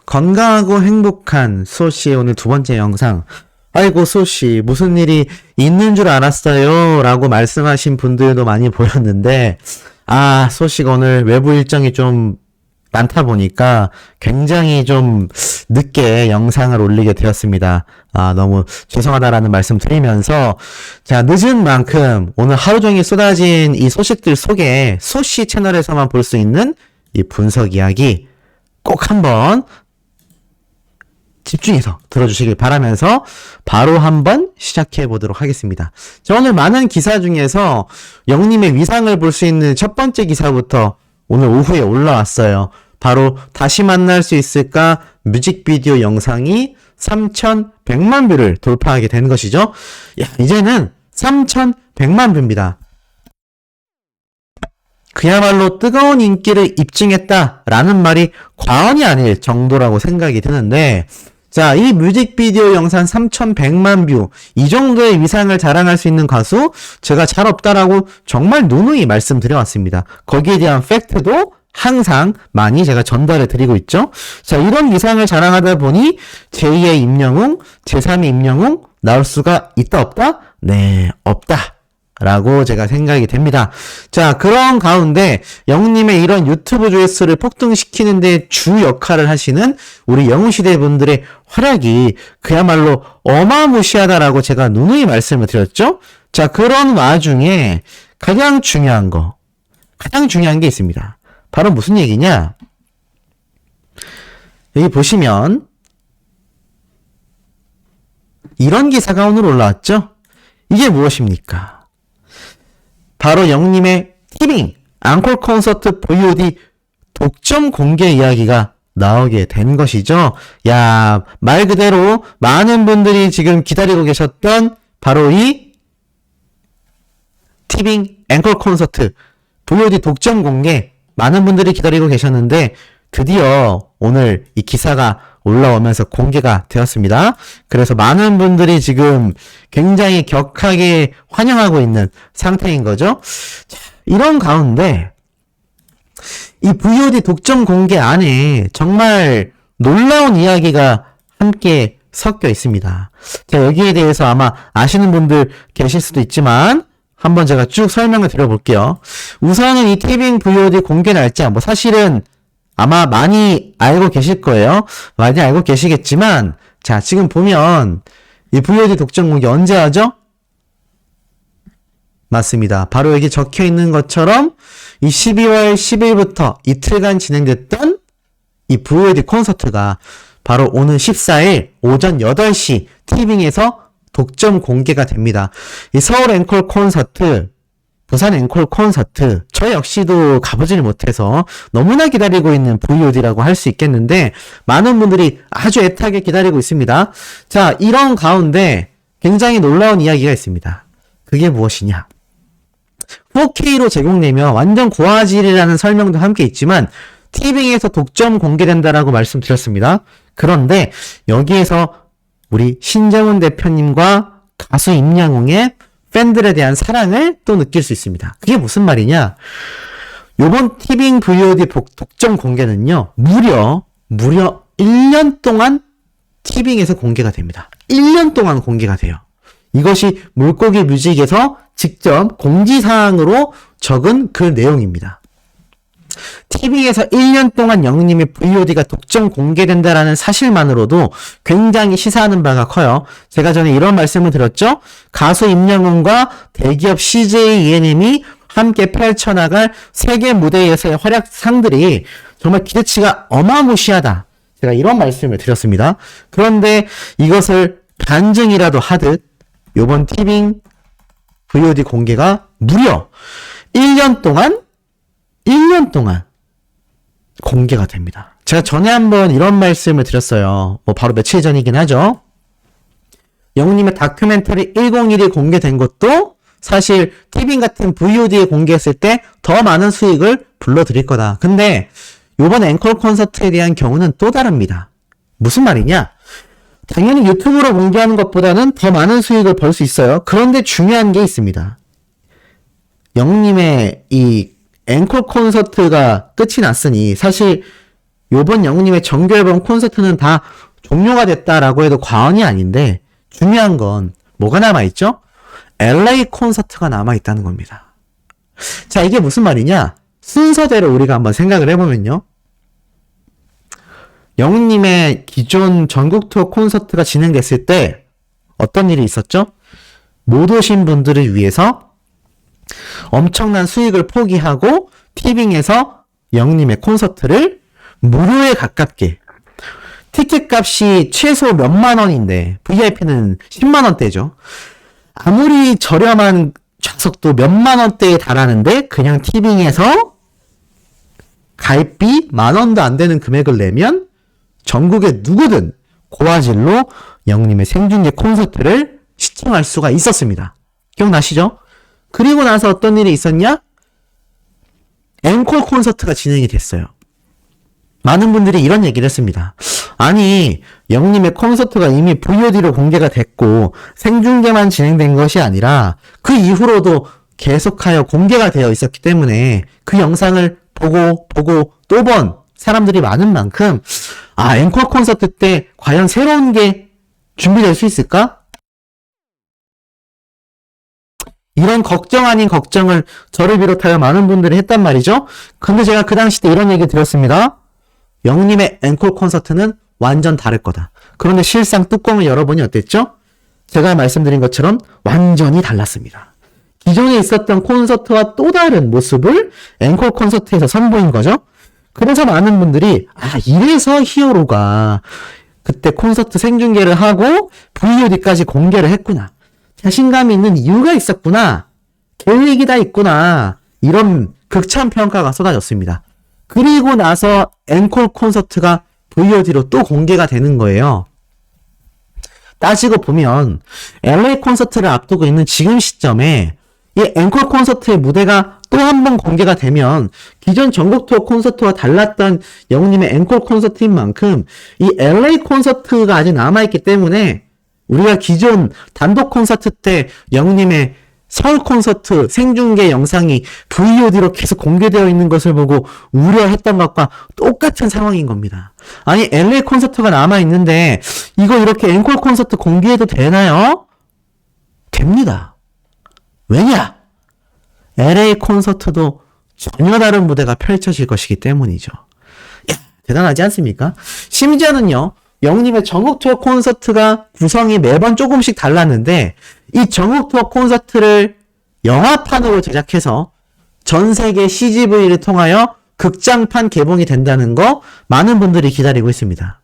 건강하고 행복한 소씨의 오늘 두 번째 영상. 아이고 소씨 무슨 일이 있는 줄 알았어요 라고 말씀하신 분들도 많이 보였는데, 소씨가 오늘 외부 일정이 좀 많다 보니까 굉장히 좀 늦게 영상을 올리게 되었습니다. 너무 죄송하다라는 말씀 드리면서, 자, 늦은 만큼 오늘 하루 종일 쏟아진 이 소식들 속에 소씨 채널에서만 볼 수 있는 이 분석 이야기 꼭 한번 집중해서 들어주시길 바라면서 바로 한번 시작해 보도록 하겠습니다. 자, 오늘 많은 기사 중에서 영님의 위상을 볼 수 있는 첫 번째 기사부터 오늘 오후에 올라왔어요. 바로 다시 만날 수 있을까 뮤직비디오 영상이 3,100만 뷰를 돌파하게 된 것이죠. 이제는 3,100만 뷰입니다. 그야말로 뜨거운 인기를 입증했다라는 말이 과언이 아닐 정도라고 생각이 드는데, 자, 이 뮤직비디오 영상 3,100만 뷰, 이 정도의 위상을 자랑할 수 있는 가수 제가 잘 없다라고 정말 누누이 말씀드려왔습니다. 거기에 대한 팩트도 항상 많이 제가 전달해 드리고 있죠. 자, 이런 위상을 자랑하다 보니 제2의 임영웅, 제3의 임영웅 나올 수가 있다 없다? 네, 없다 라고 제가 생각이 됩니다. 자, 그런 가운데 영님의 이런 유튜브 조회수를 폭등시키는데 주 역할을 하시는 우리 영웅시대 분들의 활약이 그야말로 어마무시하다라고 제가 누누이 말씀을 드렸죠. 자, 그런 와중에 가장 중요한 게 있습니다. 바로 무슨 얘기냐? 여기 보시면 이런 기사가 오늘 올라왔죠. 이게 무엇입니까? 바로 영님의 티빙 앙콜 콘서트 VOD 독점 공개 이야기가 나오게 된 것이죠. 야, 말 그대로 많은 분들이 지금 기다리고 계셨던 바로 이 티빙 앵콜 콘서트 VOD 독점 공개, 많은 분들이 기다리고 계셨는데 드디어 오늘 이 기사가 올라오면서 공개가 되었습니다. 그래서 많은 분들이 지금 굉장히 격하게 환영하고 있는 상태인 거죠. 자, 이런 가운데 이 VOD 독점 공개 안에 정말 놀라운 이야기가 함께 섞여 있습니다. 자, 여기에 대해서 아마 아시는 분들 계실 수도 있지만 한번 제가 쭉 설명을 드려볼게요. 우선은 이 티빙 VOD 공개 날짜, 사실은 아마 많이 알고 계실 거예요. 많이 알고 계시겠지만, 자, 지금 보면 이 VOD 독점 공개 언제 하죠? 맞습니다. 바로 여기 적혀 있는 것처럼 이 12월 10일부터 이틀간 진행됐던 이 VOD 콘서트가 바로 오늘 14일 오전 8시 티빙에서 독점 공개가 됩니다. 이 서울 앵콜 콘서트, 부산 앵콜 콘서트, 저 역시도 가보질 못해서 너무나 기다리고 있는 VOD라고 할 수 있겠는데, 많은 분들이 아주 애타게 기다리고 있습니다. 자, 이런 가운데 굉장히 놀라운 이야기가 있습니다. 그게 무엇이냐? 4K로 제공되며 완전 고화질이라는 설명도 함께 있지만 티빙에서 독점 공개된다라고 말씀드렸습니다. 그런데 여기에서 우리 신정훈 대표님과 가수 임영웅의 팬들에 대한 사랑을 또 느낄 수 있습니다. 그게 무슨 말이냐? 요번 티빙 VOD 독점 공개는요, 무려 1년 동안 티빙에서 공개가 됩니다. 1년 동안 공개가 돼요. 이것이 물고기 뮤직에서 직접 공지사항으로 적은 그 내용입니다. TV에서 1년 동안 영님의 VOD가 독점 공개된다라는 사실만으로도 굉장히 시사하는 바가 커요. 제가 전에 이런 말씀을 드렸죠. 가수 임영웅과 대기업 CJ ENM이 함께 펼쳐나갈 세계 무대에서의 활약상들이 정말 기대치가 어마무시하다. 제가 이런 말씀을 드렸습니다. 그런데 이것을 반증이라도 하듯 이번 티빙 VOD 공개가 무려 1년 동안 공개가 됩니다. 제가 전에 한번 이런 말씀을 드렸어요. 바로 며칠 전이긴 하죠. 영웅님의 다큐멘터리 101이 공개된 것도 사실 티빙 같은 VOD에 공개했을 때 더 많은 수익을 불러드릴 거다. 근데 요번 앵콜 콘서트에 대한 경우는 또 다릅니다. 무슨 말이냐? 당연히 유튜브로 공개하는 것보다는 더 많은 수익을 벌 수 있어요. 그런데 중요한 게 있습니다. 영웅님의 이 앵콜 콘서트가 끝이 났으니 사실 요번 영웅님의 정규 앨범 콘서트는 다 종료가 됐다라고 해도 과언이 아닌데 중요한 건 뭐가 남아있죠? LA 콘서트가 남아있다는 겁니다. 자, 이게 무슨 말이냐? 순서대로 우리가 한번 생각을 해보면요. 영웅님의 기존 전국 투어 콘서트가 진행됐을 때 어떤 일이 있었죠? 못 오신 분들을 위해서 엄청난 수익을 포기하고 티빙에서 영웅님의 콘서트를 무료에 가깝게, 티켓 값이 최소 몇만 원인데 VIP는 10만 원대죠. 아무리 저렴한 좌석도 몇만 원대에 달하는데 그냥 티빙에서 가입비 10,000원도 안 되는 금액을 내면 전국의 누구든 고화질로 영웅님의 생중계 콘서트를 시청할 수가 있었습니다. 기억나시죠? 그리고 나서 어떤 일이 있었냐? 앵콜 콘서트가 진행이 됐어요. 많은 분들이 이런 얘기를 했습니다. 아니, 영웅님의 콘서트가 이미 VOD로 공개가 됐고 생중계만 진행된 것이 아니라 그 이후로도 계속하여 공개가 되어 있었기 때문에 그 영상을 보고 또 본 사람들이 많은 만큼 앵콜 콘서트 때 과연 새로운 게 준비될 수 있을까? 이런 걱정 아닌 걱정을 저를 비롯하여 많은 분들이 했단 말이죠. 근데 제가 그 당시 때 이런 얘기 드렸습니다. 영웅님의 앵콜 콘서트는 완전 다를 거다. 그런데 실상 뚜껑을 열어보니 어땠죠? 제가 말씀드린 것처럼 완전히 달랐습니다. 기존에 있었던 콘서트와 또 다른 모습을 앵콜 콘서트에서 선보인 거죠. 그래서 많은 분들이 이래서 히어로가 그때 콘서트 생중계를 하고 VOD까지 공개를 했구나. 자신감이 있는 이유가 있었구나. 계획이 다 있구나. 이런 극찬 평가가 쏟아졌습니다. 그리고 나서 앵콜 콘서트가 VOD로 또 공개가 되는 거예요. 따지고 보면 LA 콘서트를 앞두고 있는 지금 시점에 이 앵콜 콘서트의 무대가 또 한 번 공개가 되면 기존 전국 투어 콘서트와 달랐던 영웅님의 앵콜 콘서트인 만큼 이 LA 콘서트가 아직 남아있기 때문에 우리가 기존 단독 콘서트 때 영웅님의 서울 콘서트 생중계 영상이 VOD로 계속 공개되어 있는 것을 보고 우려했던 것과 똑같은 상황인 겁니다. 아니, LA 콘서트가 남아있는데 이거 이렇게 앵콜 콘서트 공개해도 되나요? 됩니다. 왜냐? LA 콘서트도 전혀 다른 무대가 펼쳐질 것이기 때문이죠. 야, 대단하지 않습니까? 심지어는요, 영웅님의 전국 투어 콘서트가 구성이 매번 조금씩 달랐는데 이 전국 투어 콘서트를 영화판으로 제작해서 전 세계 CGV를 통하여 극장판 개봉이 된다는 거 많은 분들이 기다리고 있습니다.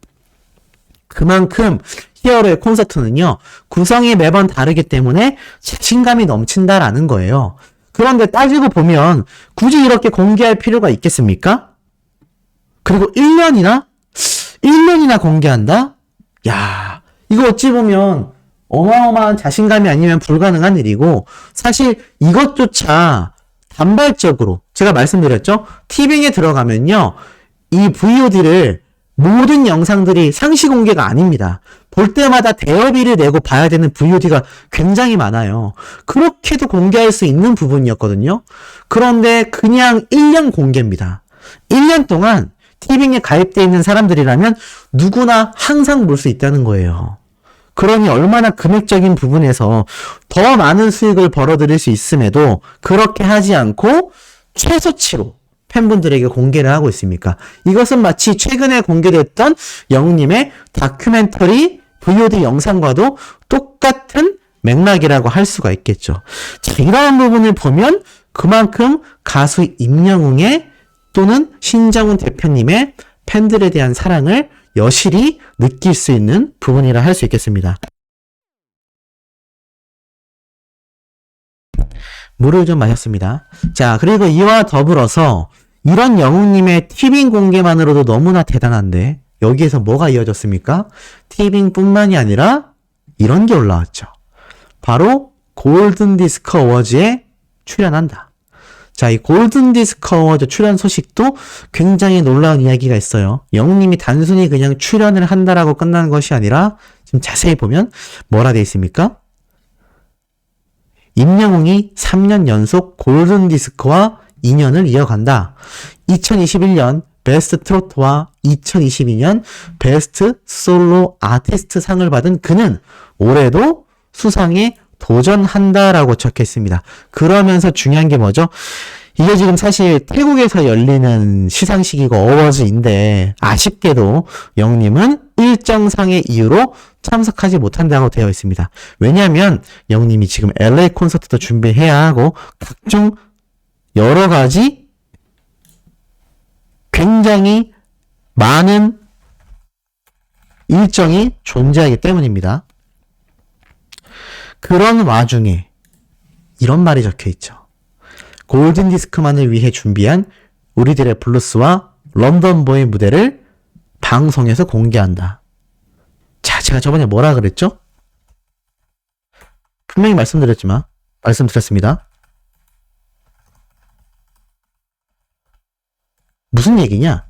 그만큼 히어로의 콘서트는요, 구성이 매번 다르기 때문에 자신감이 넘친다라는 거예요. 그런데 따지고 보면 굳이 이렇게 공개할 필요가 있겠습니까? 그리고 1년이나 공개한다? 야, 이거 어찌 보면 어마어마한 자신감이 아니면 불가능한 일이고, 사실 이것조차 단발적으로 제가 말씀드렸죠? 티빙에 들어가면요, 이 VOD를 모든 영상들이 상시 공개가 아닙니다. 볼 때마다 대여비를 내고 봐야 되는 VOD가 굉장히 많아요. 그렇게도 공개할 수 있는 부분이었거든요. 그런데 그냥 1년 공개입니다. 1년 동안 티빙에 가입되어 있는 사람들이라면 누구나 항상 볼 수 있다는 거예요. 그러니 얼마나 금액적인 부분에서 더 많은 수익을 벌어들일 수 있음에도 그렇게 하지 않고 최소치로 팬분들에게 공개를 하고 있습니까? 이것은 마치 최근에 공개됐던 영웅님의 다큐멘터리 VOD 영상과도 똑같은 맥락이라고 할 수가 있겠죠. 자, 이러한 부분을 보면 그만큼 가수 임영웅의 또는 신정훈 대표님의 팬들에 대한 사랑을 여실히 느낄 수 있는 부분이라 할 수 있겠습니다. 물을 좀 마셨습니다. 자, 그리고 이와 더불어서 이런 영웅님의 티빙 공개만으로도 너무나 대단한데 여기에서 뭐가 이어졌습니까? 티빙뿐만이 아니라 이런 게 올라왔죠. 바로 골든디스크 어워즈에 출연한다. 자, 이 골든디스크 어워즈 출연 소식도 굉장히 놀라운 이야기가 있어요. 영웅님이 단순히 그냥 출연을 한다라고 끝나는 것이 아니라 지금 자세히 보면 뭐라 돼 있습니까? 임영웅이 3년 연속 골든디스크와 인연을 이어간다. 2021년 베스트 트로트와 2022년 베스트 솔로 아티스트 상을 받은 그는 올해도 수상에 도전한다라고 적혀있습니다. 그러면서 중요한 게 뭐죠? 이게 지금 사실 태국에서 열리는 시상식이고 어워즈인데 아쉽게도 영님은 일정상의 이유로 참석하지 못한다고 되어 있습니다. 왜냐하면 영님이 지금 LA 콘서트도 준비해야 하고 각종 여러 가지 굉장히 많은 일정이 존재하기 때문입니다. 그런 와중에 이런 말이 적혀 있죠. 골든 디스크만을 위해 준비한 우리들의 블루스와 런던보이 무대를 방송에서 공개한다. 자, 제가 저번에 뭐라 그랬죠? 분명히 말씀드렸습니다. 무슨 얘기냐?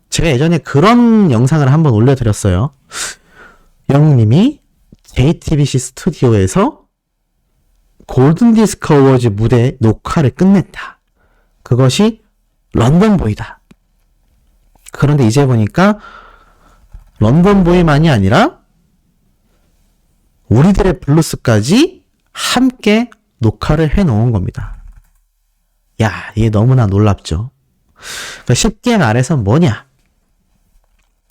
제가 예전에 그런 영상을 한번 올려드렸어요. 영님이 JTBC 스튜디오에서 골든디스크 어워즈 무대 녹화를 끝냈다. 그것이 런던보이다. 그런데 이제 보니까 런던보이만이 아니라 우리들의 블루스까지 함께 녹화를 해놓은 겁니다. 야, 이게 너무나 놀랍죠. 그러니까 쉽게 말해서 뭐냐?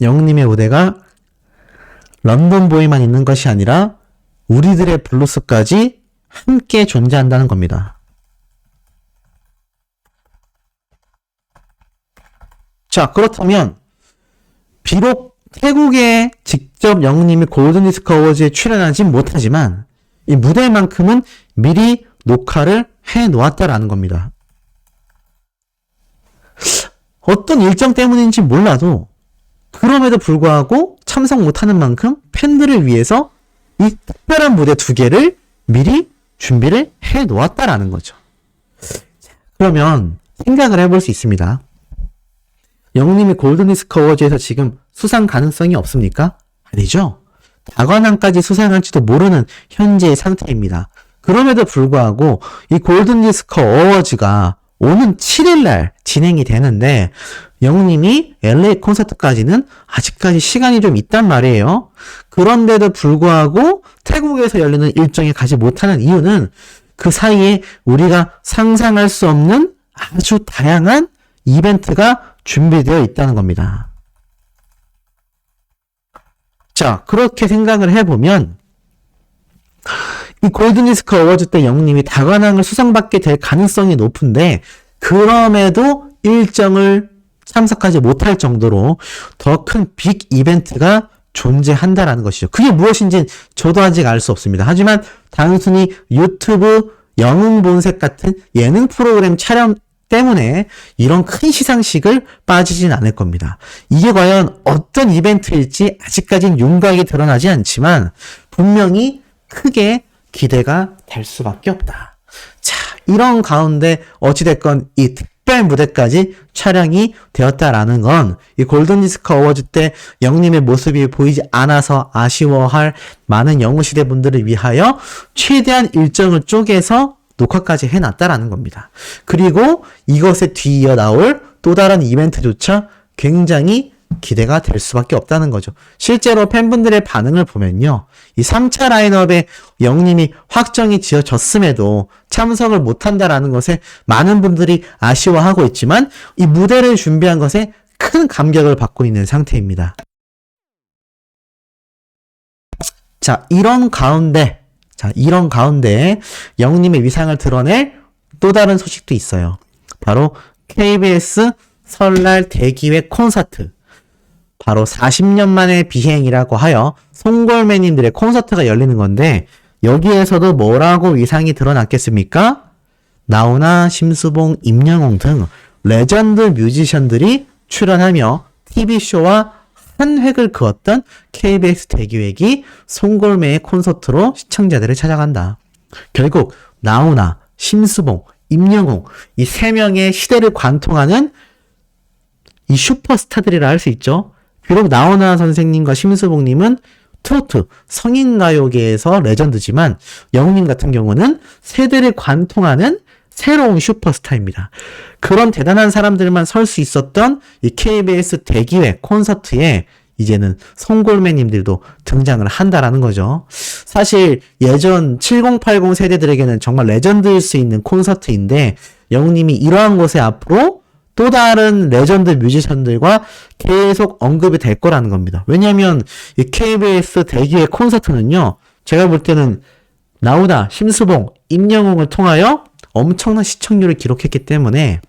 영님의 무대가 런던보이만 있는 것이 아니라 우리들의 블루스까지 함께 존재한다는 겁니다. 자, 그렇다면 비록 태국에 직접 영님이 골든디스크 어워즈에 출연하지 못하지만 이 무대만큼은 미리 녹화를 해놓았다라는 겁니다. 어떤 일정 때문인지 몰라도 그럼에도 불구하고 참석 못하는 만큼 팬들을 위해서 이 특별한 무대 2개를 미리 준비를 해놓았다라는 거죠. 그러면 생각을 해볼 수 있습니다. 영님이 골든디스크 어워즈에서 지금 수상 가능성이 없습니까? 아니죠. 다관왕까지 수상할지도 모르는 현재의 상태입니다. 그럼에도 불구하고 이 골든디스크 어워즈가 오는 7일날 진행이 되는데 영님이 LA 콘서트까지는 아직까지 시간이 좀 있단 말이에요. 그런데도 불구하고 태국에서 열리는 일정에 가지 못하는 이유는 그 사이에 우리가 상상할 수 없는 아주 다양한 이벤트가 준비되어 있다는 겁니다. 자, 그렇게 생각을 해보면 이 골든디스크 어워즈 때 영님이 다관왕을 수상받게 될 가능성이 높은데 그럼에도 일정을 참석하지 못할 정도로 더 큰 빅 이벤트가 존재한다라는 것이죠. 그게 무엇인지 저도 아직 알 수 없습니다. 하지만 단순히 유튜브 영웅본색 같은 예능 프로그램 촬영 때문에 이런 큰 시상식을 빠지진 않을 겁니다. 이게 과연 어떤 이벤트일지 아직까지는 윤곽이 드러나지 않지만 분명히 크게 기대가 될 수밖에 없다. 자, 이런 가운데 어찌됐건 이 특별 무대까지 촬영이 되었다라는 건 이 골든디스크 어워즈 때 영님의 모습이 보이지 않아서 아쉬워할 많은 영웅시대 분들을 위하여 최대한 일정을 쪼개서 녹화까지 해놨다라는 겁니다. 그리고 이것에 뒤이어 나올 또 다른 이벤트조차 굉장히 기대가 될 수밖에 없다는 거죠. 실제로 팬분들의 반응을 보면요. 이 3차 라인업에 영님이 확정이 지어졌음에도 참석을 못한다라는 것에 많은 분들이 아쉬워하고 있지만 이 무대를 준비한 것에 큰 감격을 받고 있는 상태입니다. 자, 이런 가운데 영님의 위상을 드러낼 또 다른 소식도 있어요. 바로 KBS 설날 대기획 콘서트. 바로 40년 만의 비행이라고 하여 송골매님들의 콘서트가 열리는 건데 여기에서도 뭐라고 위상이 드러났겠습니까? 나훈아, 심수봉, 임영웅 등 레전드 뮤지션들이 출연하며 TV쇼와 한 획을 그었던 KBS 대기획이 송골매의 콘서트로 시청자들을 찾아간다. 결국 나훈아, 심수봉, 임영웅 이 3명의 시대를 관통하는 이 슈퍼스타들이라 할 수 있죠. 비록 나훈아 선생님과 심수봉님은 트로트, 성인가요계에서 레전드지만 영웅님 같은 경우는 세대를 관통하는 새로운 슈퍼스타입니다. 그런 대단한 사람들만 설 수 있었던 이 KBS 대기획 콘서트에 이제는 송골매님들도 등장을 한다라는 거죠. 사실 예전 7080 세대들에게는 정말 레전드일 수 있는 콘서트인데 영웅님이 이러한 곳에 앞으로 또 다른 레전드 뮤지션들과 계속 언급이 될 거라는 겁니다. 왜냐하면 이 KBS 대기획 콘서트는요, 제가 볼 때는 나훈아, 심수봉, 임영웅을 통하여 엄청난 시청률을 기록했기 때문에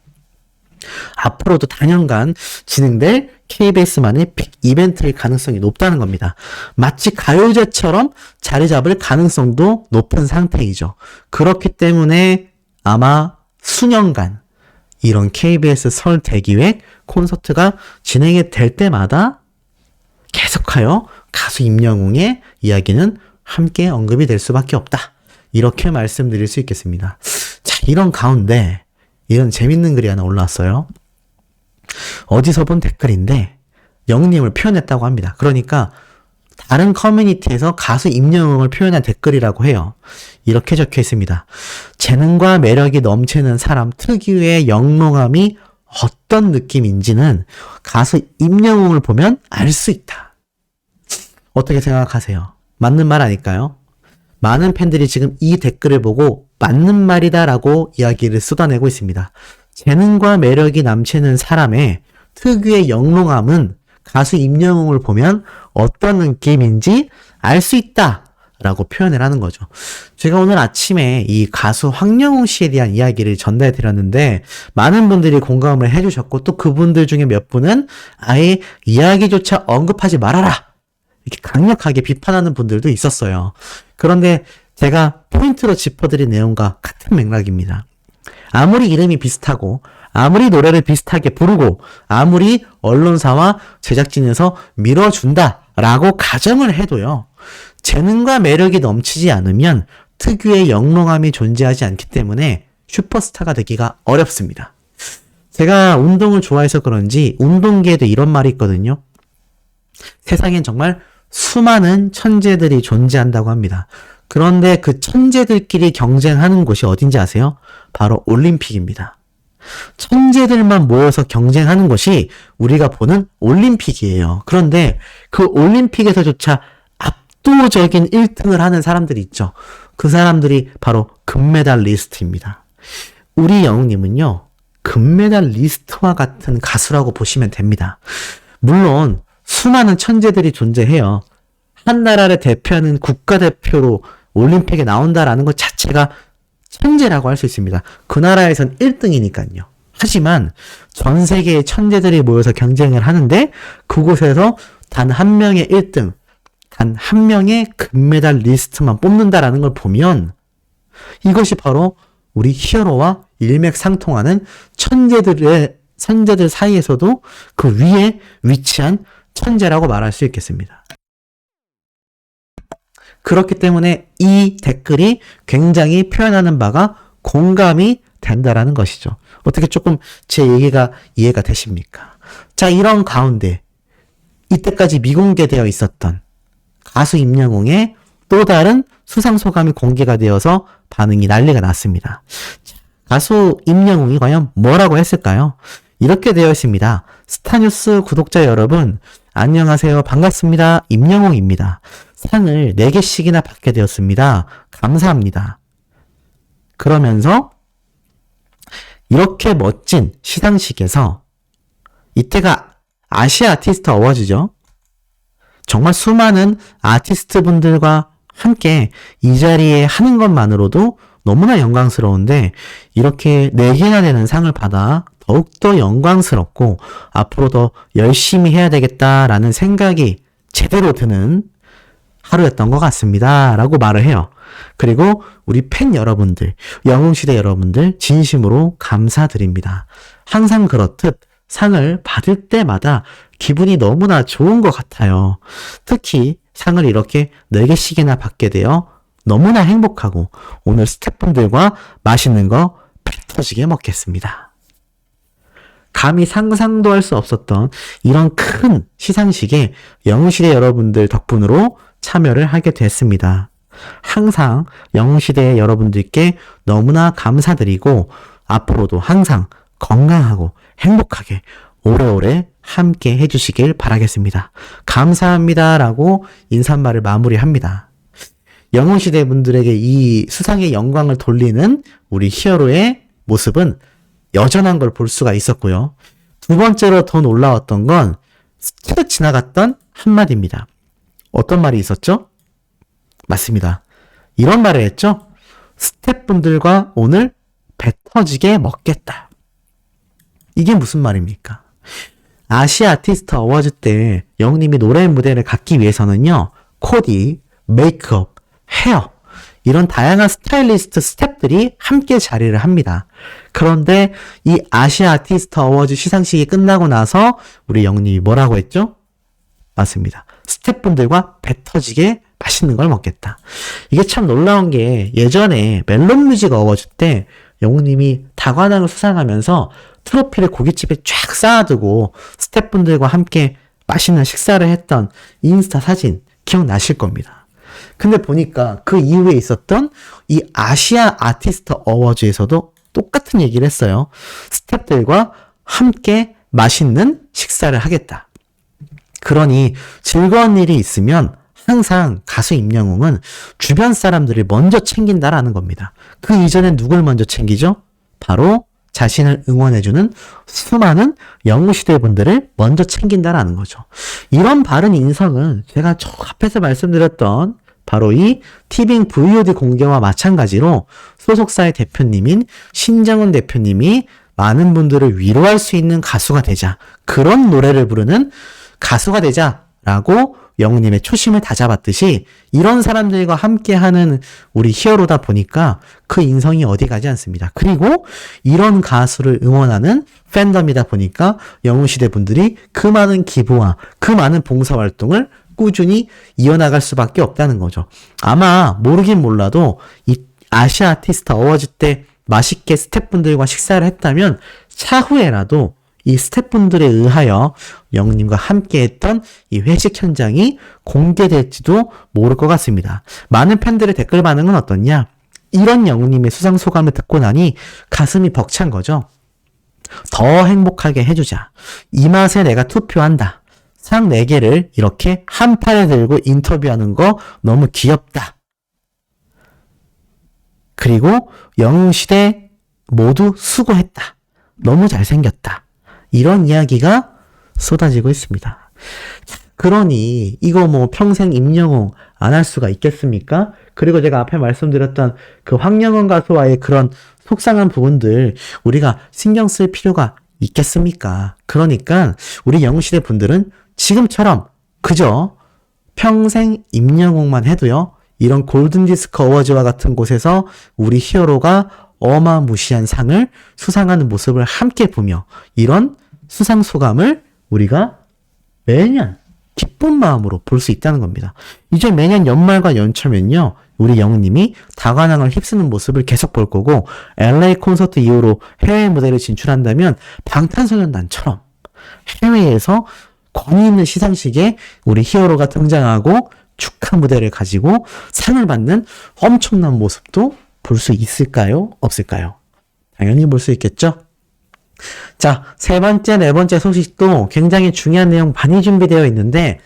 앞으로도 단연간 진행될 KBS만의 빅 이벤트일 가능성이 높다는 겁니다. 마치 가요제처럼 자리 잡을 가능성도 높은 상태이죠. 그렇기 때문에 아마 수년간 이런 KBS 설 대기획 콘서트가 진행이 될 때마다 계속하여 가수 임영웅의 이야기는 함께 언급이 될 수밖에 없다. 이렇게 말씀드릴 수 있겠습니다. 자, 이런 가운데 이런 재밌는 글이 하나 올라왔어요. 어디서 본 댓글인데 영웅님을 표현했다고 합니다. 그러니까 다른 커뮤니티에서 가수 임영웅을 표현한 댓글이라고 해요. 이렇게 적혀 있습니다. 재능과 매력이 넘치는 사람 특유의 영롱함이 어떤 느낌인지는 가수 임영웅을 보면 알 수 있다. 어떻게 생각하세요? 맞는 말 아닐까요? 많은 팬들이 지금 이 댓글을 보고 맞는 말이다라고 이야기를 쏟아내고 있습니다. 재능과 매력이 넘치는 사람의 특유의 영롱함은 가수 임영웅을 보면 어떤 느낌인지 알 수 있다 라고 표현을 하는 거죠. 제가 오늘 아침에 이 가수 황영웅 씨에 대한 이야기를 전달해 드렸는데 많은 분들이 공감을 해주셨고 또 그분들 중에 몇 분은 아예 이야기조차 언급하지 말아라 이렇게 강력하게 비판하는 분들도 있었어요. 그런데 제가 포인트로 짚어드린 내용과 같은 맥락입니다. 아무리 이름이 비슷하고 아무리 노래를 비슷하게 부르고 아무리 언론사와 제작진에서 밀어준다라고 가정을 해도요. 재능과 매력이 넘치지 않으면 특유의 영롱함이 존재하지 않기 때문에 슈퍼스타가 되기가 어렵습니다. 제가 운동을 좋아해서 그런지 운동계에도 이런 말이 있거든요. 세상엔 정말 수많은 천재들이 존재한다고 합니다. 그런데 그 천재들끼리 경쟁하는 곳이 어딘지 아세요? 바로 올림픽입니다. 천재들만 모여서 경쟁하는 것이 우리가 보는 올림픽이에요. 그런데 그 올림픽에서조차 압도적인 1등을 하는 사람들이 있죠. 그 사람들이 바로 금메달리스트입니다. 우리 영웅님은요, 금메달리스트와 같은 가수라고 보시면 됩니다. 물론 수많은 천재들이 존재해요. 한 나라를 대표하는 국가대표로 올림픽에 나온다라는 것 자체가 천재라고 할 수 있습니다. 그 나라에선 1등이니까요. 하지만 전 세계의 천재들이 모여서 경쟁을 하는데 그곳에서 단 한 명의 1등, 단 한 명의 금메달 리스트만 뽑는다라는 걸 보면 이것이 바로 우리 히어로와 일맥상통하는 천재들 사이에서도 그 위에 위치한 천재라고 말할 수 있겠습니다. 그렇기 때문에 이 댓글이 굉장히 표현하는 바가 공감이 된다라는 것이죠. 어떻게 조금 제 얘기가 이해가 되십니까? 자, 이런 가운데 이때까지 미공개되어 있었던 가수 임영웅의 또 다른 수상 소감이 공개가 되어서 반응이 난리가 났습니다. 가수 임영웅이 과연 뭐라고 했을까요? 이렇게 되어 있습니다. 스타뉴스 구독자 여러분, 안녕하세요. 반갑습니다. 임영웅입니다. 상을 4개씩이나 받게 되었습니다. 감사합니다. 그러면서 이렇게 멋진 시상식에서 이때가 아시아 아티스트 어워즈죠. 정말 수많은 아티스트 분들과 함께 이 자리에 하는 것만으로도 너무나 영광스러운데 이렇게 4개나 되는 상을 받아 더욱더 영광스럽고 앞으로 더 열심히 해야 되겠다라는 생각이 제대로 드는 하루였던 것 같습니다. 라고 말을 해요. 그리고 우리 팬 여러분들, 영웅시대 여러분들 진심으로 감사드립니다. 항상 그렇듯 상을 받을 때마다 기분이 너무나 좋은 것 같아요. 특히 상을 이렇게 4개씩이나 받게 되어 너무나 행복하고 오늘 스태프분들과 맛있는 거 배 터지게 먹겠습니다. 감히 상상도 할 수 없었던 이런 큰 시상식에 영웅시대 여러분들 덕분으로 참여를 하게 됐습니다. 항상 영웅시대 여러분들께 너무나 감사드리고 앞으로도 항상 건강하고 행복하게 오래오래 함께 해주시길 바라겠습니다. 감사합니다 라고 인사말을 마무리합니다. 영웅시대 분들에게 이 수상의 영광을 돌리는 우리 히어로의 모습은 여전한 걸 볼 수가 있었고요. 두 번째로 더 놀라웠던 건 스쳐 지나갔던 한마디입니다. 어떤 말이 있었죠? 맞습니다. 이런 말을 했죠? 스태프분들과 오늘 배 터지게 먹겠다. 이게 무슨 말입니까? 아시아 아티스트 어워즈 때 영웅님이 노래 무대를 갖기 위해서는요, 코디, 메이크업, 헤어, 이런 다양한 스타일리스트 스태프들이 함께 자리를 합니다. 그런데 이 아시아 아티스트 어워즈 시상식이 끝나고 나서 우리 영웅님이 뭐라고 했죠? 맞습니다. 스태프분들과 배 터지게 맛있는 걸 먹겠다. 이게 참 놀라운 게 예전에 멜론뮤직 어워즈 때 영웅님이 다관왕을 수상하면서 트로피를 고깃집에 쫙 쌓아두고 스태프분들과 함께 맛있는 식사를 했던 인스타 사진 기억나실 겁니다. 근데 보니까 그 이후에 있었던 이 아시아 아티스트 어워즈에서도 똑같은 얘기를 했어요. 스태프들과 함께 맛있는 식사를 하겠다. 그러니 즐거운 일이 있으면 항상 가수 임영웅은 주변 사람들을 먼저 챙긴다라는 겁니다. 그 이전엔 누굴 먼저 챙기죠? 바로 자신을 응원해주는 수많은 영웅시대 분들을 먼저 챙긴다라는 거죠. 이런 바른 인성은 제가 저 앞에서 말씀드렸던 바로 이 티빙 VOD 공개와 마찬가지로 소속사의 대표님인 신정은 대표님이 많은 분들을 위로할 수 있는 가수가 되자, 그런 노래를 부르는 가수가 되자라고 영웅님의 초심을 다잡았듯이 이런 사람들과 함께하는 우리 히어로다 보니까 그 인성이 어디 가지 않습니다. 그리고 이런 가수를 응원하는 팬덤이다 보니까 영웅시대 분들이 그 많은 기부와 그 많은 봉사활동을 꾸준히 이어나갈 수밖에 없다는 거죠. 아마 모르긴 몰라도 이 아시아 아티스트 어워즈 때 맛있게 스태프분들과 식사를 했다면 차후에라도 이 스태프분들에 의하여 영웅님과 함께했던 이 회식 현장이 공개될지도 모를 것 같습니다. 많은 팬들의 댓글 반응은 어떻냐? 이런 영웅님의 수상 소감을 듣고 나니 가슴이 벅찬 거죠. 더 행복하게 해주자. 이 맛에 내가 투표한다. 상 4개를 이렇게 한 팔에 들고 인터뷰하는 거 너무 귀엽다. 그리고 영웅시대 모두 수고했다. 너무 잘생겼다. 이런 이야기가 쏟아지고 있습니다. 그러니 이거 뭐 평생 임영웅 안 할 수가 있겠습니까? 그리고 제가 앞에 말씀드렸던 그 황영원 가수와의 그런 속상한 부분들 우리가 신경 쓸 필요가 있겠습니까? 그러니까 우리 영웅시대 분들은 지금처럼 그저 평생 임영웅만 해도요, 이런 골든디스크 어워즈와 같은 곳에서 우리 히어로가 어마무시한 상을 수상하는 모습을 함께 보며 이런 수상 소감을 우리가 매년 기쁜 마음으로 볼 수 있다는 겁니다. 이제 매년 연말과 연초면요, 우리 영웅님이 다관왕을 휩쓰는 모습을 계속 볼 거고, LA 콘서트 이후로 해외 무대를 진출한다면 방탄소년단처럼 해외에서 권위 있는 시상식에 우리 히어로가 등장하고 축하 무대를 가지고 상을 받는 엄청난 모습도 볼 수 있을까요? 없을까요? 당연히 볼 수 있겠죠? 자, 세 번째, 네 번째 소식도 굉장히 중요한 내용 많이 준비되어 있는데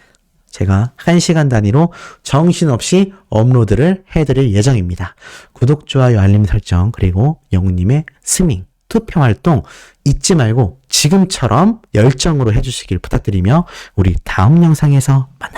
제가 1시간 단위로 정신없이 업로드를 해드릴 예정입니다. 구독, 좋아요, 알림 설정, 그리고 영웅님의 스밍, 투표 활동 잊지 말고 지금처럼 열정으로 해주시길 부탁드리며 우리 다음 영상에서 만나요.